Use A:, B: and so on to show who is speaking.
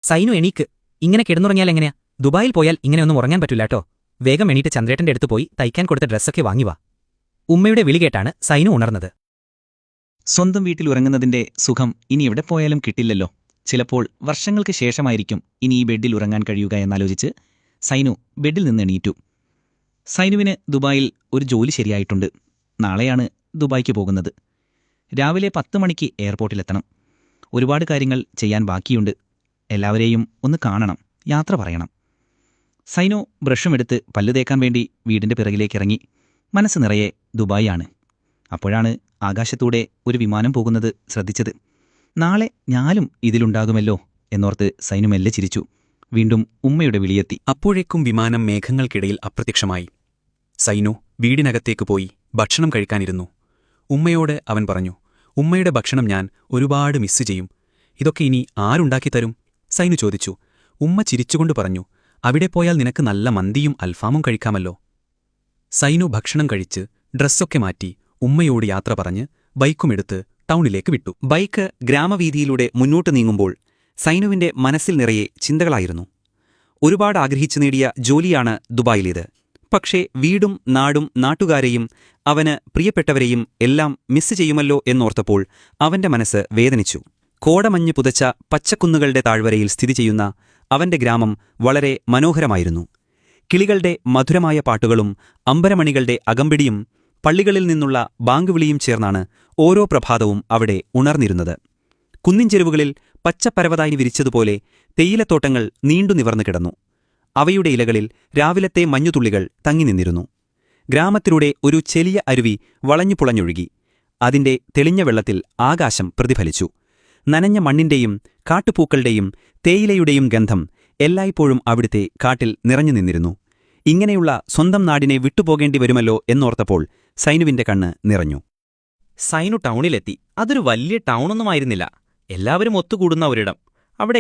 A: സൈനു എണീക്ക്. ഇങ്ങനെ കിടന്നുറങ്ങിയാൽ എങ്ങനെയാ? ദുബായിൽ പോയാൽ ഇങ്ങനെയൊന്നും ഉറങ്ങാൻ പറ്റൂലാട്ടോ. വേഗം എണീറ്റ് ചന്ദ്രേട്ടന്റെ അടുത്ത് പോയി തയ്ക്കാൻ കൊടുത്ത ഡ്രസ്സൊക്കെ വാങ്ങിവാ. ഉമ്മയുടെ വിളി കേട്ടാണ് സൈനു ഉണർന്നത്.
B: സ്വന്തം വീട്ടിൽ ഉറങ്ങുന്നതിന്റെ സുഖം ഇനി എവിടെ പോയാലും കിട്ടില്ലല്ലോ. ചിലപ്പോൾ വർഷങ്ങൾക്ക് ശേഷമായിരിക്കും ഇനി ഈ ബെഡിൽ ഉറങ്ങാൻ കഴിയുക എന്നാലോചിച്ച് സൈനു ബെഡിൽ നിന്ന് എണീറ്റു. സൈനുവിന് ദുബായിൽ ഒരു ജോലി ശരിയായിട്ടുണ്ട്. നാളെയാണ് ദുബായ്ക്ക് പോകുന്നത്. രാവിലെ 10 മണിക്ക് എയർപോർട്ടിലെത്തണം. ഒരുപാട് കാര്യങ്ങൾ ചെയ്യാൻ ബാക്കിയുണ്ട്. എല്ലാവരെയും ഒന്ന് കാണണം, യാത്ര പറയണം. സൈനു ബ്രഷുമെടുത്ത് പല്ലു തേക്കാൻ വേണ്ടി വീടിന്റെ പിറകിലേക്കിറങ്ങി. മനസ്സ് നിറയെ ദുബായിയാണ്. അപ്പോഴാണ് ആകാശത്തൂടെ ഒരു വിമാനം പോകുന്നത് ശ്രദ്ധിച്ചത്. നാളെ ഞാനും ഇതിലുണ്ടാകുമല്ലോ എന്നോർത്ത് സൈനു മെല്ലെ ചിരിച്ചു. വീണ്ടും ഉമ്മയുടെ വിളിയെത്തി.
C: അപ്പോഴേക്കും വിമാനം മേഘങ്ങൾക്കിടയിൽ അപ്രത്യക്ഷമായി. സൈനു വീടിനകത്തേക്ക് പോയി ഭക്ഷണം കഴിക്കാനിരുന്നു. ഉമ്മയോട് അവൻ പറഞ്ഞു, ഉമ്മയുടെ ഭക്ഷണം ഞാൻ ഒരുപാട് മിസ് ചെയ്യും. ഇതൊക്കെ ഇനി ആരുണ്ടാക്കിത്തരും? സൈനു ചോദിച്ചു. ഉമ്മ ചിരിച്ചുകൊണ്ട് പറഞ്ഞു, അവിടെ പോയാൽ നിനക്ക് നല്ല മന്തിയും അൽഫാമും കഴിക്കാമല്ലോ. സൈനു ഭക്ഷണം കഴിച്ച് ഡ്രസ്സൊക്കെ മാറ്റി ഉമ്മയോട് യാത്ര പറഞ്ഞ് ബൈക്കുമെടുത്ത് ടൗണിലേക്ക് വിട്ടു. ബൈക്ക് ഗ്രാമവീതിയിലൂടെ മുന്നോട്ട് നീങ്ങുമ്പോൾ സൈനുവിന്റെ മനസ്സിൽ നിറയെ ചിന്തകളായിരുന്നു. ഒരുപാട് ആഗ്രഹിച്ചു നേടിയ ജോലിയാണ് ദുബായിലേത്. പക്ഷേ വീടും നാടും നാട്ടുകാരെയും അവന് പ്രിയപ്പെട്ടവരെയും എല്ലാം മിസ് ചെയ്യുമല്ലോ എന്നോർത്തപ്പോൾ അവന്റെ മനസ്സ് വേദനിച്ചു. കോടമഞ്ഞ് പുതച്ച പച്ചക്കുന്നുകളുടെ താഴ്വരയിൽ സ്ഥിതി ചെയ്യുന്ന അവന്റെ ഗ്രാമം വളരെ മനോഹരമായിരുന്നു. കിളികളുടെ മധുരമായ പാട്ടുകളും അമ്പരമണികളുടെ അകമ്പിടിയും പള്ളികളിൽ നിന്നുള്ള ബാങ്കുവിളിയും ചേർന്നാണ് ഓരോ പ്രഭാതവും അവിടെ ഉണർന്നിരുന്നത്. കുന്നിൻചെരുവുകളിൽ പച്ചപ്പരവതായി വിരിച്ചതുപോലെ തേയിലത്തോട്ടങ്ങൾ നീണ്ടു നിവർന്നു കിടന്നു. അവയുടെ ഇലകളിൽ രാവിലത്തെ മഞ്ഞുതുള്ളികൾ തങ്ങിനിന്നിരുന്നു. ഗ്രാമത്തിലൂടെ ഒരു ചെറിയ അരുവി വളഞ്ഞുപുളഞ്ഞൊഴുകി. അതിന്റെ തെളിഞ്ഞ വെള്ളത്തിൽ ആകാശം പ്രതിഫലിച്ചു. നനഞ്ഞ മണ്ണിന്റെയും കാട്ടുപൂക്കളുടെയും തേയിലയുടെയും ഗന്ധം എല്ലായ്പ്പോഴും അവിടുത്തെ കാട്ടിൽ നിറഞ്ഞു നിന്നിരുന്നു. ഇങ്ങനെയുള്ള സ്വന്തം നാടിനെ വിട്ടുപോകേണ്ടി വരുമല്ലോ എന്നോർത്തപ്പോൾ സൈനുവിന്റെ കണ്ണ് നിറഞ്ഞു.
A: സൈനു ടൗണിലെത്തി. അതൊരു വലിയ ടൗണൊന്നുമായിരുന്നില്ല. എല്ലാവരും ഒത്തുകൂടുന്ന ഒരിടം. അവിടെ